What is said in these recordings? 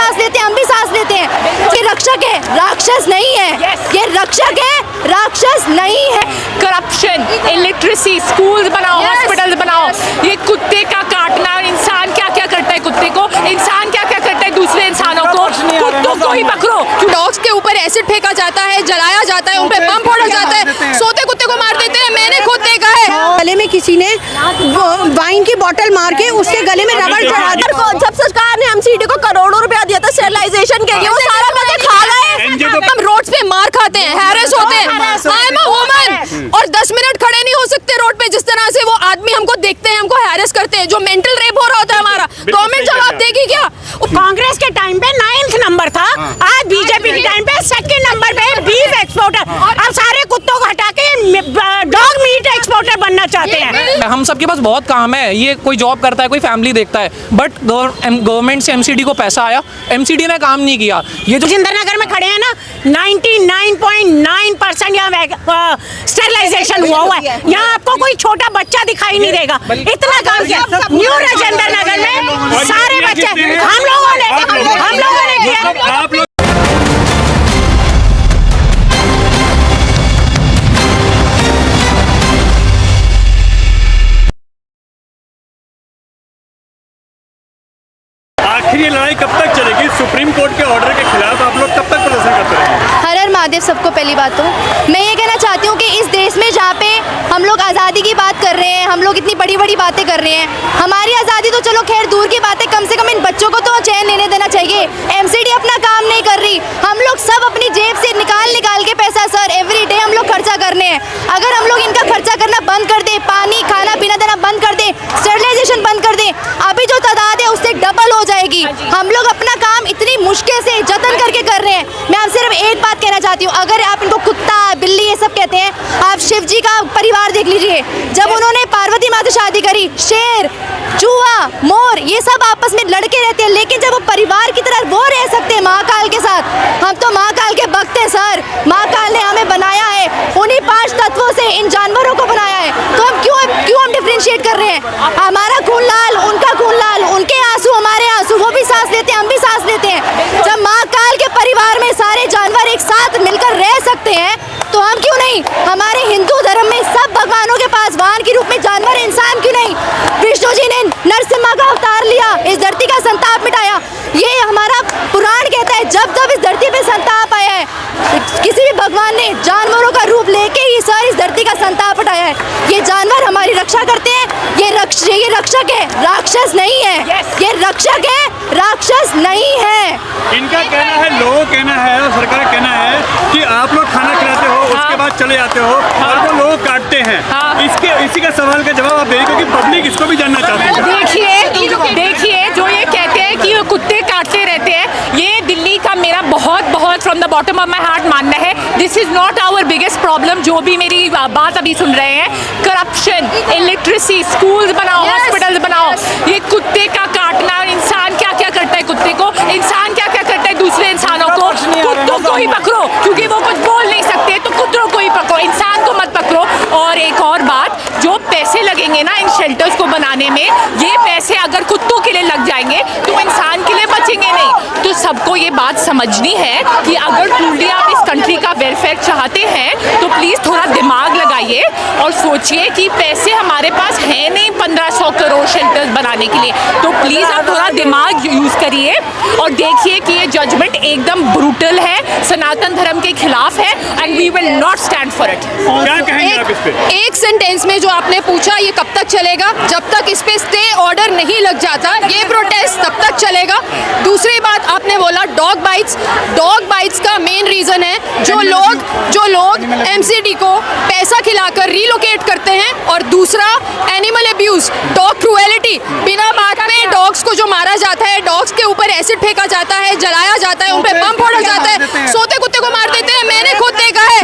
सांस लेते हैं, हम भी सांस लेते हैं। ये रक्षक है, राक्षस नहीं है। ये रक्षक है, राक्षस नहीं है। करप्शन, इलिटरेसी, स्कूल्स बनाओ, हॉस्पिटल्स बनाओ। ये कुत्ते का काटना, इंसान क्या क्या करता है कुत्ते को, इंसान क्या क्या करता है दूसरे इंसानों को, कुत्तों को ही पकड़ो। डॉग्स के ऊपर एसिड फेंका जाता है, जलाया जाता है, उन पे बम फोड़ा जाता है, सोते कुत्ते को मार देते हैं। मैंने खुद देखा है। गले में किसी ने वाइन की बोतल मार के उसके गले में रबड़ चढ़ा दिया। जब सरकार ने एमसीडी को करोड़ों रुपया दिया था स्टेरिलाइजेशन के लिए, वो सारा पैसा खा गए। हम रोड पे मार खाते हैं, हैरेस होते हैं। आई एम अ वुमन और 10 मिनट खड़े नहीं हो सकते रोड पे। जिस तरह से वो आदमी हमको देखते हैं, हमको हैरेस करते हैं, जो मेंटल रेप हो रहा होता है हमारा, गवर्नमेंट जवाब देगी क्या? कांग्रेस के टाइम पे 9th नंबर था, आज बीजेपी के टाइम पे 2nd नंबर पे बीफ एक्सपोर्टर। अब सारे कुत्तों को हटा के डॉग मीट एक्सपोर्टर बनना चाहते हैं। हम सबके पास बहुत काम है, ये कोई जॉब करता है, कोई फैमिली देखता है, बट गवर्नमेंट से एमसीडी को पैसा आया, एमसीडी ने काम नहीं किया। ये जो जिंदरनगर में खड़े हैं ना, 99.9% यहाँ स्टेरिलाइजेशन हुआ है। यहाँ आपको कोई छोटा बच्चा दिखाई नहीं देगा। इतना काम किया न्यू राजेंद्र नगर में, सारे बच्चे हम लोगों ने किया। आखिर ये लड़ाई कब तक चलेगी? सुप्रीम कोर्ट के ऑर्डर के खिलाफ आप लोग कब तक प्रदर्शन करते रहेंगे? हर हर महादेव सबको। पहली बात तो मैं ये कहना चाहती हूँ कि इस देश में जहाँ पे हम लोग आज़ादी की बात कर रहे हैं, हम लोग इतनी बड़ी बड़ी बातें कर रहे हैं, हमारी आज़ादी तो चलो खैर दूर की बात है, कम से कम इन बच्चों को तो चैन लेने देना चाहिए। एमसीडी अपना काम नहीं कर रही, हम लोग सब अपनी जेब से निकाल के पैसा सर एवरीडे हम लोग खर्चा करने हैं। अगर हम लोग इनका खर्चा करना बंद कर दे, पानी खाना पीना देना बंद कर दे, स्टेरिलाइजेशन बंद कर दे, अभी जो तादाद है उससे डबल हो जाएगी। हम लोग अपना काम इतनी मुश्किल से जतन करके कर रहे हैं। मैं आपसे सिर्फ एक बात कहना चाहती हूँ, अगर आप इनको कुत्ता बिल्ली ये सब कहते हैं, आप शिव जी का परिवार देख लीजिए। जब उन्होंने पार्वती माँ से शादी करी, शेर चूहा मोर ये सब आपस में लड़के रहते हैं, लेकिन जब वो परिवार की तरह वो रह सकते हैं महाकाल के साथ, हम तो महाकाल के भक्त हैं सर। महाकाल ने हमें बनाया है, उन्हीं 5 तत्वों से इन जानवरों को बनाया है, तो हम क्यों हम डिफरेंशिएट कर रहे हैं? हमारा खून लाल, उनका खून लाल, उनके आंसू हमारे आंसू, वो भी सांस लेते हैं, हम भी सांस लेते हैं। जब महाकाल के परिवार में सारे जानवर एक साथ मिलकर रह सकते हैं, तो हम क्यों नहीं? हमारे हिंदू धर्म में सब भगवानों के पास वाहन के रूप में जानवर, इंसान क्यों नहीं? विष्णु जी ने नरसिम्हा का अवतार लिया, इस धरती का संताप मिटाया। ये हमारा पुराण कहता है, जब जब इस धरती पे संताप आया है, किसी भी भगवान ने जानवरों का रूप लेके ही सर इस धरती का संताप हटाया है। ये जानवर हमारी रक्षा करते हैं, ये रक्षक है, राक्षस नहीं है। ये रक्षक है, राक्षस नहीं है। इनका कहना है, लोगों का कहना है और सरकार का कहना है कि आप लोग खाना खिलाते हो, उसके बाद चले जाते हो और वो लोग काटते हैं। इसी का सवाल का जवाब आप दें, क्योंकि पब्लिक इसको भी जानना चाहती है। देखिए जो ये कहते हैं कि कुत्ते काटते रहते हैं, ये दिल्ली का मेरा बहुत from the bottom of my heart मानना है, this is not our biggest problem. जो भी मेरी बात अभी सुन रहे हैं, करप्शन, इलिटरेसी, स्कूल्स बनाओ, हॉस्पिटल्स बनाओ। ये कुत्ते का काटना, इंसान क्या क्या करता है कुत्ते को, इंसान क्या क्या करता है दूसरे इंसानों को, कुत्तों को ही पकड़ो, क्योंकि वो कुछ बोल नहीं सकते, तो कुत्तों को ही पकड़ो, इंसान को मत पकड़ो। और एक और बात, जो पैसे लगेंगे ना इन शेल्टर्स को बनाने में, ये पैसे अगर कुत्तों के लिए लग जाएंगे तो इंसान के लिए बचेंगे नहीं। तो सबको ये बात समझनी है कि अगर ट्रूली आप इस कंट्री का वेलफेयर चाहते हैं, तो प्लीज़ थोड़ा दिमाग लगाइए और सोचिए कि पैसे हमारे पास है नहीं 1500 करोड़ शेल्टर्स बनाने के लिए। तो प्लीज़ आप थोड़ा दिमाग यूज़ करिए और देखिए कि ये जजमेंट एकदम ब्रूटल है, सनातन धर्म के खिलाफ है, and we will not stand for it. क्या कहेंगे आप इस पे? एक सेंटेंस में जो आपने पूछा, ये कब तक चलेगा? जब तक इस पे स्टे ऑर्डर नहीं लग जाता, ये प्रोटेस्ट तब तक चलेगा। दूसरी बात आपने बोला डॉग बाइट्स का मेन रीजन है जो लोग एमसीडी को पैसा खिलाकर रिलोकेट करते हैं, और दूसरा एनिमल अब्यूज, डॉग क्रूएलिटी। बिना बात में डॉग्स को जो मारा जाता है, डॉग्स के ऊपर एसिड फेंका जाता है, जलाया जाता है, उन पे बम फोड़ा जाता है, सोते कुत्ते को मार देते हैं। मैंने खुद देखा है,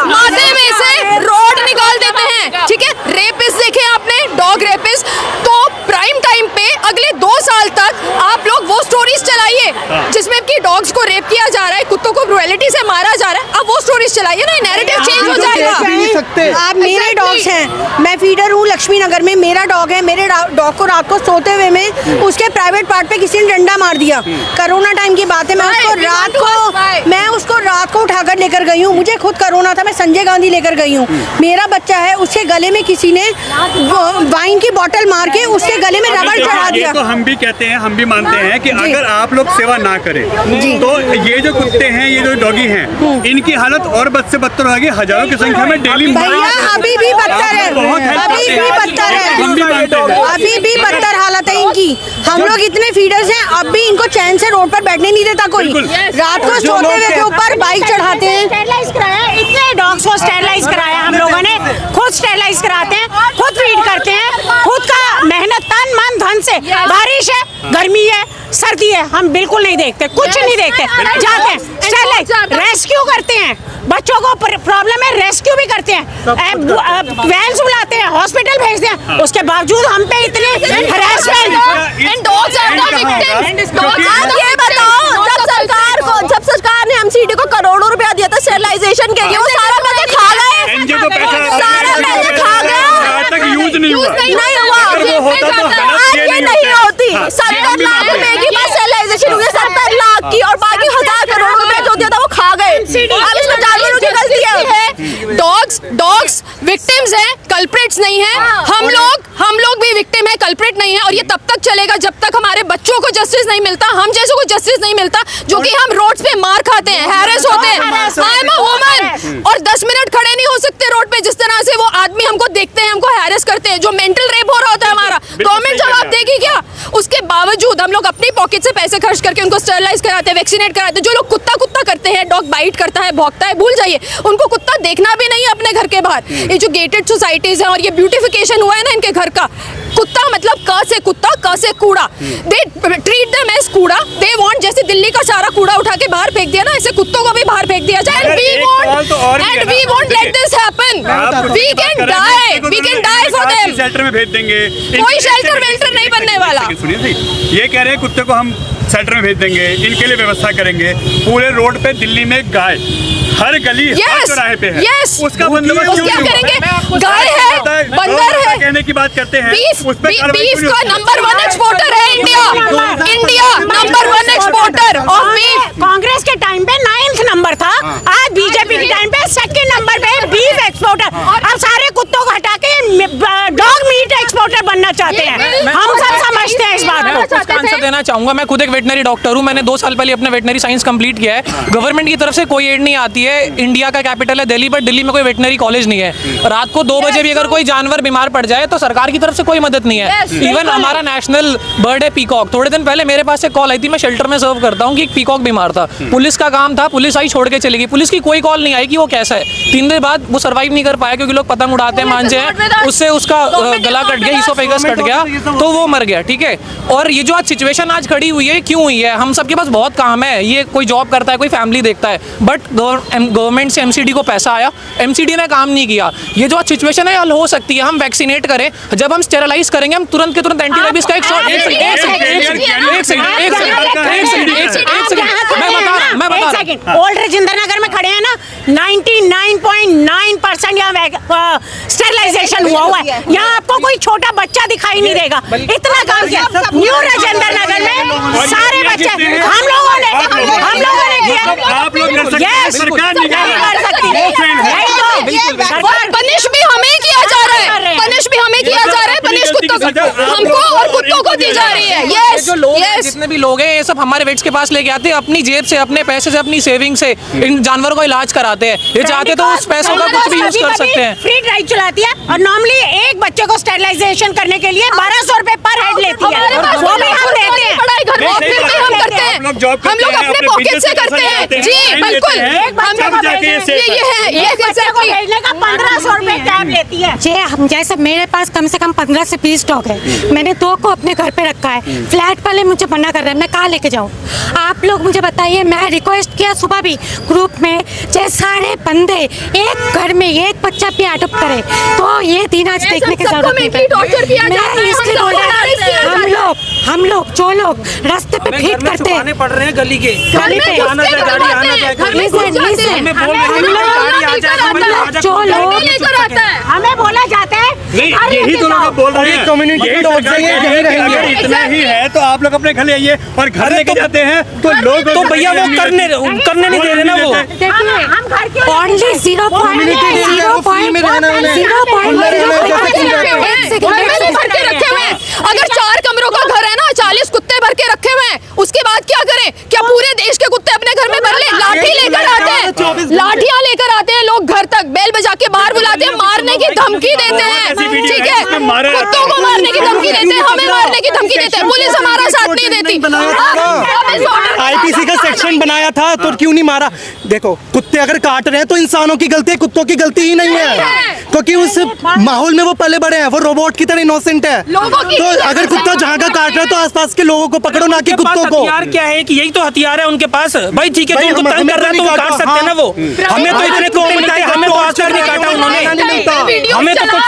माथे में से रोड निकाल देते हैं। ठीक है, रेपिस्ट देखे आपने, डॉग रेपिस्ट। तो प्राइम टाइम पे अगले 2 साल तक आप लोग वो स्टोरीज चलाइए जिसमें कि डॉग्स को रेप किया जा रहा है, कुत्तों को क्रुएलिटी से मारा जा रहा है, अब वो स्टोरीज चलाइए ना, नैरेटिव चेंज हो जाएगा। आप मेरे डॉग्स हैं, मैं फीडर हूँ लक्ष्मी नगर में, मेरा डॉग है, मेरे डॉग को रात को सोते हुए में उसके प्राइवेट पार्ट पे किसी ने डंडा मार दिया। कोरोना टाइम की बात है, मैं उसको रात को उठाकर लेकर गई हूँ, मुझे खुद कोरोना था, मैं संजय गांधी लेकर गई हूँ। मेरा बच्चा है, उसके गले में किसी ने वाइन की बोतल मार के उसके गले में रबड़ चढ़ा दिया। तो हम भी कहते हैं, हम भी मानते हैं कि अगर आप लोग सेवा ना करें तो ये जो कुत्ते हैं, ये जो डॉगी हैं, इनकी हालत और बद से बदतर होगी। हजारों की संख्या में डेली भैया अभी भी बदतर है, अभी भी बदतर है, अभी भी बदतर हालत है इनकी। हम लोग इतने फीडर्स हैं, अब भी इनको चैन से रोड पर बैठने नहीं देता कोई। रात को सोते हुए के ऊपर बाइक चढ़ाते हैं। स्टेरलाइज कराया, इतने डॉग्स को स्टेरलाइज कराया हम लोगों ने, खुद स्टेरलाइज कराते हैं, खुद फीड करते हैं, खुद का मेहनत तन मन धन से। बारिश है, गर्मी है, सर्दी है, हम बिल्कुल नहीं देखते, कुछ नहीं देखते, जाते हैं स्टेरलाइज, रेस्क्यू करते हैं, बच्चों को प्रॉब्लम है रेस्क्यू भी करते हैं, वैन बुलाते हैं, हॉस्पिटल भेजते हैं, उसके बावजूद हम पे इतने हरासमेंट। आप ये बताओ, जब सरकार ने एमसीडी को करोड़ों रुपया दिया था स्टेरलाइजेशन के लिए, वो सारा पैसे खा गए, एनजीओ को पैसा सारा पैसे खा गए, आज तक यूज नहीं हुआ। नहीं हुआ। अगर वो होता तो हालत आज ये ये नहीं नहीं होती। होती। 70 लाख रुपए की बस स्टेरलाइजेशन हुई है, 70 लाख की, और बाकी 1000 करोड़ रुपए जो दिया था वो खा गए। अब इसमें जानवरों की गलती है। डॉग्स विक्टिम्स हैं, कल्प्रिट्स नहीं है। हम लोग भी विक्टिम है, कल्प्रिट नहीं है, और ये तब तक चलेगा जब तक हमारे बच्चों को जस्टिस नहीं मिलता, हम जैसों को जस्टिस नहीं मिलता, जो कि हम रोड्स पे मार खाते हैं, हैरेस होते हैं। आई एम अ वुमन, और 10 मिनट खड़े नहीं हो सकते रोड पे। जिस तरह से वो आदमी हमको देखते हैं, हमको हैरेस करते हैं, जो मेंटल रेप हो रहा होता है हमारा, गवर्नमेंट जवाब देगी क्या? उसके बावजूद हम लोग अपनी पॉकेट से पैसे खर्च करके उनको स्टेरलाइज कराते हैं, वैक्सीनेट कराते हैं। जो लोग कुत्ता करते हैं, डॉग बाइट करता है, भौंकता है, भूल जाइए, उनको कुत्ता देखना भी नहीं है अपने घर के बाहर। ये जो गेटेड सोसाइटीज हैं और ये ब्यूटिफिकेशन हुआ है ना इनके घर का, कुत्ता मतलब क से कुत्ता, क से कूड़ा, दे ट्रीट देम एज कूड़ा। दे वांट, जैसे दिल्ली का सारा कूड़ा उठा के बाहर फेंक दिया ना, ऐसे कुत्तों को भी बाहर फेंक दिया जाए। And we won't let this happen. We can die for them. Shelter में भेज देंगे, कोई शेल्टर वेल्टर नहीं बनने वाला। सुनिए सही, ये कह रहे हैं कुत्ते को हम शेल्टर में भेज देंगे, इनके लिए व्यवस्था करेंगे। पूरे रोड पे दिल्ली में गाय हर गली हर चौराहे पे है, उसका बंदोबस्त क्या करेंगे? गाय है, बंदर है, कहने की बात करते हैं। बीफ का नंबर 1 एक्सपोर्टर है India number 1 exporter of beef. Congress के टाइम पे 9th नंबर था, आज बीजेपी के टाइम पे 2nd नंबर पे बीफ एक्सपोर्टर। अब सारे कुत्तों को हटा के डॉग मीट एक्सपोर्टर बनना चाहते हैं। हम सब समझते हैं इस बात को। आंसर देना चाहूंगा, मैं खुद एक वेटनरी डॉक्टर हूं, मैंने 2 साल पहले अपना वेटनरी साइंस कंप्लीट किया है। गवर्नमेंट की तरफ से कोई एड नहीं आती है। इंडिया का कैपिटल है दिल्ली, बट दिल्ली में कोई वेटनरी कॉलेज नहीं है। रात को 2 बजे भी अगर कोई जानवर बीमार पड़ जाए तो सरकार की तरफ से कोई मदद नहीं है। इवन हमारा नेशनल बर्ड है पीकॉक। थोड़े दिन पहले मेरे पास एक कॉल आई थी, मैं शेल्टर में सर्व करता हूँ, कि एक पीकॉक बीमार था। पुलिस का काम था, पुलिस आई छोड़ के चली गई। पुलिस की कोई कॉल नहीं आई कि वो कैसा है। 3 दिन बाद वो सर्वाइव नहीं कर पाया क्योंकि लोग पतंग उड़ाते हैं, मांझे हैं, उससे उसका गला कट गया, ईसोफेगस कट गया, तो वो मर गया। ठीक है, और ये जो आज सिचुएशन आज खड़ी हुई है, क्यों हुई है? हम सबके पास बहुत काम है, ये कोई जॉब करता है, कोई फैमिली देखता है, बट गवर्नमेंट से एमसीडी को पैसा आया, एमसीडी ने काम नहीं किया। ये जो सिचुएशन है हल हो सकती है, हम वैक्सीनेट करें। जब हम स्टेरलाइज करेंगे, हम तुरंत के तुरंत एंटी रेबीज का एक शॉट, मैं बता रहा ओल्ड राजेंद्र नगर में खड़े हैं ना, 99.9% यहाँ स्टेरलाइजेशन हुआ है। यहाँ आपको कोई छोटा बच्चा दिखाई नहीं देगा, इतना काम किया। न्यू राजेंद्र नगर में सारे बच्चे हम लोगों ने किया। आप लोग कर सकते हैं, सरकार नहीं कर सकती। पनिश भी हमें किया जा रहा है, पनिश भी हमें किया जा रहा है, पनिश कुत्तों को, हमको और कुत्तों को दी जा रही है। यस, जो लोग हैं, जितने भी लोग हैं, ये सब हमारे वेट्स के पास लेके आते हैं, अपनी जेब से, अपने पैसे से, अपनी सेविंग से इन जानवरों का इलाज कराते हैं। ये चाहते तो उस पैसों का कुछ भी यूज कर सकते हैं। फ्री ड्राइव चलाती है, और नॉर्मली एक बच्चे को स्टेरलाइजेशन करने के लिए 1200 रुपए पर हेड लेती है, वो भी हम देते हैं। हम करते हैं, हम लोग अपने पॉकेट से करते हैं। जी बिल्कुल, ये भेजने का 1500 रुपए कैब लेती है। जी, हम जैसे मेरे पास कम से कम 15 से 20 डॉग है। मैंने 2 को अपने घर पे रखा है। फ्लैट वाले मुझे मना कर रहे हैं, मैं कहाँ लेके जाऊँ? आप लोग मुझे बताइए। मैं रिक्वेस्ट किया सुबह भी ग्रुप में, चाहे सारे बंदे एक घर में एक बच्चा भी अडॉप्ट करे तो ये दिन आज देखने की जरूरत नहीं है। मैं इसलिए बोल रहा हूँ, हम लोग जो लोग रास्ते पे फीड करते हैं, पड़ रहे हैं गली के गली पे आना जाए, गाड़ी आना जाए, जो लोग हमें बोला जाता है नहीं, यही तो लोग बोल रहे हैं, कम्युनिटी अगर इतना ही है तो आप लोग अपने घर ले आइए, और घर लेके जाते हैं तो लोग तो भैया वो करने नहीं दे रहे ना वो। हम घर के ओनली 0.0 अगर 4 कमरों का घर है ना, 40 कुत्ते भर के रखे हुए हैं, उसके बाद क्या करें? क्या पूरे देश के कुत्ते अपने घर में भर ले? लाठी लेकर आते हैं, लाठियां लेकर आते हैं लोग घर तक, बेल बजा के बाहर बुलाते हैं, मारने की धमकी देते हैं, ठीक है? कुत्तों को मारने की धमकी देते हैं, हमें मारने की धमकी देते हैं, पुलिस हमारा साथ नहीं देती। आईपीसी का सेक्शन बनाया था तो क्यों नहीं मारा? देखो, कुत्ते अगर काट रहे हैं तो इंसानों की गलती है, कुत्तों की गलती ही नहीं है, क्योंकि उस माहौल में वो पले बड़े हैं, वो रोबोट की तरह इनोसेंट है। तो अगर कुत्ता जहाँ का काट रहा है तो आसपास के लोगों को पकड़ो, ना कि कुत्तों को। हथियार क्या है कि यही तो हथियार है उनके पास। भाई ठीक है, जो उनको तंग कर रहा है तो वो काट सकते हैं ना वो। हमें तो इतने कुत्ते मिलते हैं, हमें तो आज तक नहीं काटा उन्होंने, हमें तो कुछ।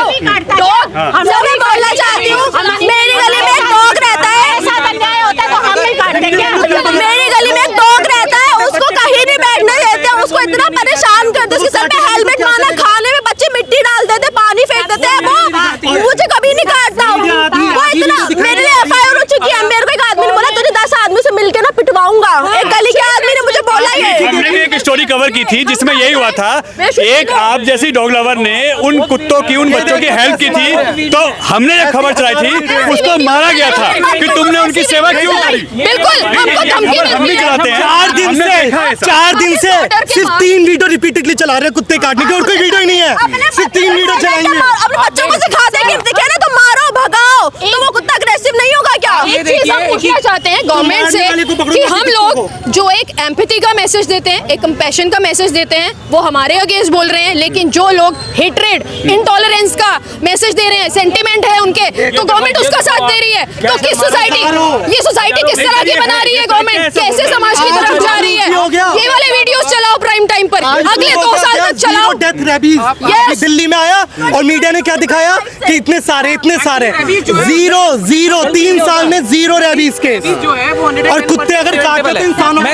मैं बोलना चाहती हूँ, मेरी गली में एक डॉग रहता है, ऐसा अन्याय होता है तो हम नहीं काटते क्या? मेरी गली में एक डॉग रहता है, उसको कहीं नहीं बैठने देते, उसको इतना परेशान करते, उसके सर पे हेलमेट मारना, खाने में बच्चे मिट्टी डाल देते, पानी फेंक देते हैं, वो मुझे कभी नहीं काटता। वो इतना, मेरे लिए एफआईआर हो चुकी है, मेरे को एक आदमी ने बोला तुझे 10 आदमी से मिलके ना पिटवाऊंगा, एक गली के आदमी ने मुझे बोला ये। हमने भी एक स्टोरी कवर की थी जिसमें यही हुआ था, एक आप जैसी डॉग लवर ने उन कुत्तों की, उन बच्चों की हेल्प की थी, तो हमने ये खबर चलाई थी, उसको मारा गया था कि तुमने उनकी सेवा क्यों करी। बिल्कुल, हमको धमकी हम भी चलाते हैं, 4 दिन से सिर्फ 3 वीडियो रिपीटेडली चला रहे हैं कुत्ते काटने के, और कोई वीडियो ही नहीं है, सिर्फ 3 वीडियो चलाएंगे। अपने बच्चों को सिखा देंगे, दिखे ना तो मारो, भगाओ, तो वो कुत्ता अग्रेसिव नहीं होगा क्या? एक चीज हम पूछना चाहते हैं गवर्नमेंट से कि हम लोग जो एक एम्पैथी का मैसेज देते हैं, एक कंपैशन का मैसेज देते हैं, वो हमारे अगेंस्ट बोल रहे हैं, लेकिन जो लोग हेट्रेड, इंटॉलरेंस का मैसेज दे रहे हैं, सेंटिमेंट है उनके, तो गवर्नमेंट उसका साथ दे रही है। तो किस सोसाइटी, ये सोसाइटी किस तरह की बना रही है गवर्नमेंट? कैसे समाज की तरफ जा रही है? ये वाले वीडियोस चलाओ प्राइम टाइम पर, अगले 2 साल तक चलाओ। डेथ रेबीज दिल्ली में आया और मीडिया ने क्या दिखाया कि इतने सारे 0 3 साल में 0 रेबीज केस, और कुत्ते अगर काटते तो इंसानों को।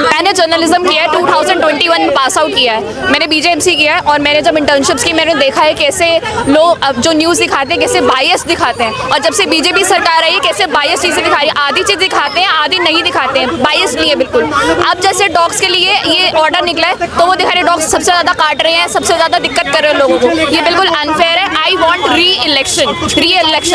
मैंने जर्नलिज्म किया है, 2021 में पास आउट किया है, मैंने बीजेएमसी किया है, और मैंने जब इंटर्नशिप्स की मैंने देखा है कैसे लोग अब जो न्यूज़ दिखाते हैं कैसे बायस दिखाते हैं, और जब से बीजेपी सरकार आई कैसे बायस चीज़ें दिखा रही है, आधी चीज़ दिखाते हैं आधी नहीं दिखाते हैं, बायस नहीं है बिल्कुल। अब जैसे डॉग्स के लिए ये ऑर्डर निकला है तो वो दिखा रहे डॉग्स सबसे ज़्यादा काट रहे हैं, सबसे ज़्यादा दिक्कत कर रहे हैं लोगों को, ये बिल्कुल अनफेयर है। आई वॉन्ट री इलेक्शन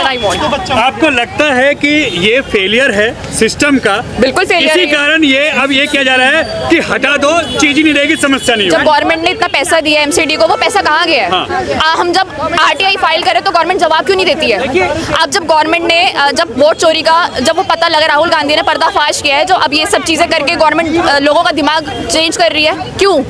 आई वॉन्ट। आपको लगता है कि ये फेलियर है सिस्टम का? बिल्कुल फेलियर इसी है। कारण ये अब ये किया जा रहा है कि हटा दो, चीज ही नहीं रहेगी, समस्या नहीं जब होगी। गवर्नमेंट ने इतना पैसा दिया है एमसीडी को, वो पैसा कहाँ गया है? हम जब आरटीआई फाइल करें तो गवर्नमेंट जवाब क्यों नहीं देती है? अब जब गवर्नमेंट ने जब वोट चोरी का जब वो पता लगा, राहुल गांधी ने पर्दाफाश किया है, जो अब ये सब चीजें करके गवर्नमेंट लोगों का दिमाग चेंज कर रही है, क्यों?